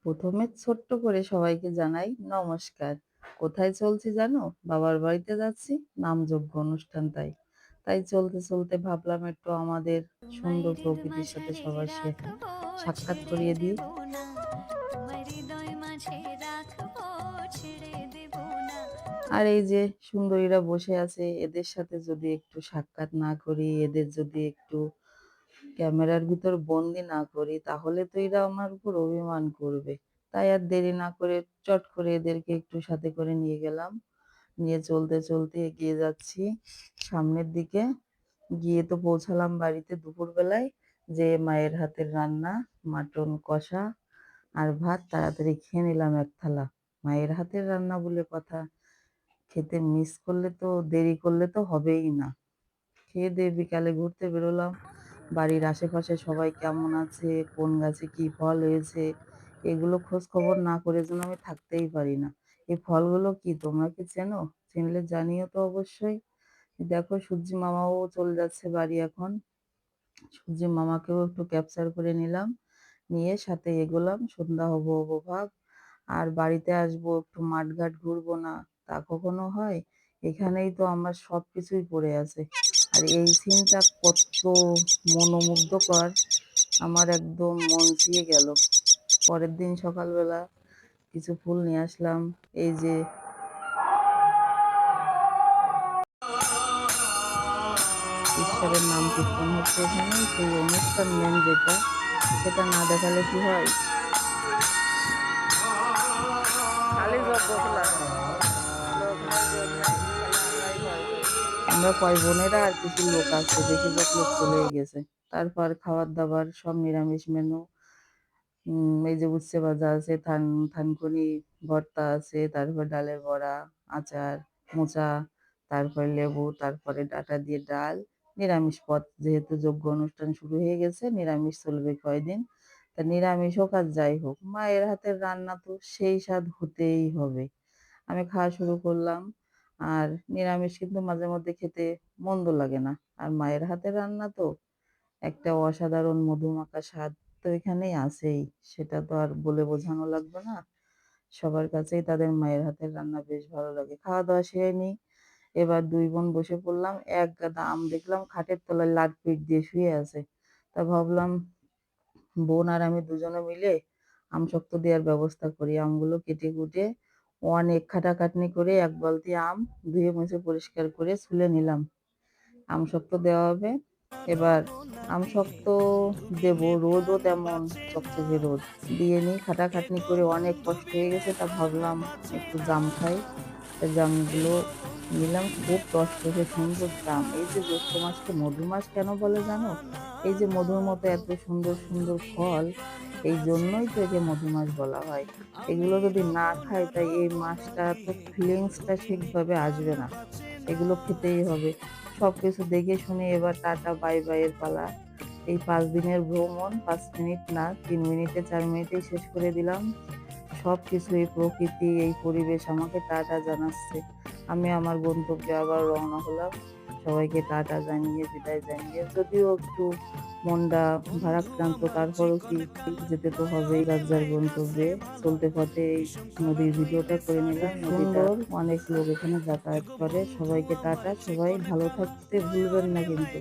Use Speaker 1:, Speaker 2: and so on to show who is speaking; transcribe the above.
Speaker 1: প্রথমে ছোট্ট করে সবাইকে জানাই নমস্কার। কোথায় চলছি জানো? বাবার বাড়িতে যাচ্ছি, নামযজ্ঞ অনুষ্ঠান তাই। তাই চলতে চলতে ভাবলাম একটু আমাদের সুন্দর
Speaker 2: মায়ের
Speaker 1: প্রকৃতির সাথে
Speaker 2: মাঝারে
Speaker 1: সবার
Speaker 2: রাখবো,
Speaker 1: সাক্ষাৎ
Speaker 2: ছেড়ে
Speaker 1: করিয়ে দিই।
Speaker 2: দেব না। তোমার হৃদয় মাঝে রাখবো, ছেড়ে দেব না।
Speaker 1: আর এই যে সুন্দরীরা বসে আছে, এদের সাথে যদি একটু সাক্ষাৎ না করি, এদের যদি একটু ক্যামেরার ভিতর বন্দি না করি, তাহলে তো এরা আমার উপর অভিমান করবে। তাই আর দেরি না করে চট করে এদেরকে একটু সাথে করে নিয়ে গেলাম। নিয়ে চলতে চলতে এগিয়ে যাচ্ছি সামনের দিকে। গিয়ে তো পৌঁছালাম বাড়িতে দুপুরবেলায়। যে মায়ের হাতের রান্না, মাটন কষা আর ভাত তাড়াতাড়ি খেয়ে নিলাম এক থালা। মায়ের হাতের রান্না বলে কথা, খেতে মিস করলে তো, দেরি করলে তো হবেই না। খেয়ে দেয়ে বিকালে ঘুরতে বেরোলাম। বাড়ির আশেপাশে সবাই কেমন আছে, কোন গাছে কি ফল হয়েছে, এগুলো খোঁজ খবর না করে যেন আমি থাকতেই পারি না। এই ফলগুলো কি তোমরা কি চেনো? চিনলে জানিও তো অবশ্যই। দেখো সূর্যি মামাও চলে যাচ্ছে বাড়ি এখন। সূর্যি মামাকেও একটু ক্যাপচার করে নিলাম। নিয়ে সাথে এগোলাম, সন্ধ্যা হবো হবো ভাব। আর বাড়িতে আসবো, একটু মাঠঘাট ঘুরবো না, তা কখনো হয়? এখানেই তো আমার সবকিছুই পড়ে আছে। আর এই সিনটা কত মনোমুগ্ধকর, আমার একদম মন ছুঁয়ে গেল। পরের দিন সকালবেলা কিছু ফুল নিয়ে আসলাম। এই যে ঈশ্বরের নাম কীর্তন হচ্ছে এখানে, সেই অনুষ্ঠান মেন যেটা, সেটা না দেখালে কি হয়? খালি যজ্ঞ খোলা, লোক নাই জোর নাই, খালি আমরাই কয়জন। আমরা কয় বোনেরা আর কিছু লোক আছে, বেশিরভাগ লোক চলেই গেছে। তারপর খাবার দাবার সব নিরামিষ মেনু। এই যে উচ্ছে ভাজা আছে, থানকুনি ভর্তা আছে, তারপর ডালের বড়া, আচার, মোচা, তারপরে লেবু, তারপরে ডাঁটা দিয়ে ডাল। নিরামিষ পদ, যেহেতু যজ্ঞ অনুষ্ঠান শুরু হয়ে গেছে, নিরামিষ চলবে কয়দিন। তা নিরামিষ হোক আর যাই হোক, মায়ের হাতের রান্না তো সেই স্বাদ হতেই হবে। আমি খাওয়া শুরু করলাম। আর নিরামিষ কিন্তু মাঝে মধ্যে খেতে মন্দ লাগে না। আর মায়ের হাতের রান্না তো একটা অসাধারণ মধুমাখা স্বাদ তো এখানেই আছেই। সেটা তো আর বলে বোঝানো লাগবে না। সবার কাছেই তাদের মায়ের হাতের রান্না বেশ ভালো লাগে। খাওয়া দাওয়া সেরে নিই। এবার দুই বোন বসে পড়লাম। এক গাদা আম দেখলাম খাটের তলায় লাড পিট দিয়ে শুয়ে আছে। তা ভাবলাম বোন আর আমি দুজনে মিলে আমসত্ত্ব দেওয়ার ব্যবস্থা করি। আমগুলো কেটে কুটে অনেক খাটাখাটনি করে এক বালতি আম ধুয়ে মুছে পরিষ্কার করে ছুলে নিলাম। আমসত্ত্ব দেওয়া হবে। এবার আমসত্ত্ব দেবো, রোদও তেমন চকচকে রোদ। দিয়ে নিই, খাটাখাটনি করে অনেক কষ্ট হয়ে গেছে, তা ভাবলাম একটু জাম খাই। তা জামগুলো নিলাম, খুব টসটসে সুন্দর জাম। এই যে জ্যৈষ্ঠ মাসকে মধু মাস কেন বলে জানো? এই যে মধুর মতো এত সুন্দর সুন্দর ফল, এই জন্যই তো একে মধু মাস বলা হয়। এগুলো যদি না খাই, তাই এই মাসটা তো ফিলিংসটা ঠিকভাবে আসবে না। এগুলো খেতেই হবে। সবকিছু দেখে শুনে এবার টাটা বাই বাই এর পালা। এই ৫ দিনের ভ্রমণ ৫ মিনিট না, ৩ মিনিটে ৪ মিনিটেই শেষ করে দিলাম। সবকিছু, এই প্রকৃতি, এই পরিবেশ আমাকে টাটা জানাচ্ছে। আমি আমার গন্তব্যে আবার রওনা হলাম। সবাইকে টাটা জানিয়ে, বিদায় জানিয়ে, যদিও একটু মনটা ভারাক্রান্ত, তারপরেও কি, যেতে তো হবেই যার যার গন্তব্যে। চলতে পথে এই নদীর ভিডিওটা করে নিলাম। সুন্দর, অনেক লোক এখানে যাতায়াত করে। সবাইকে টাটা, সবাই ভালো থাকতে ভুলবেন না কিন্তু।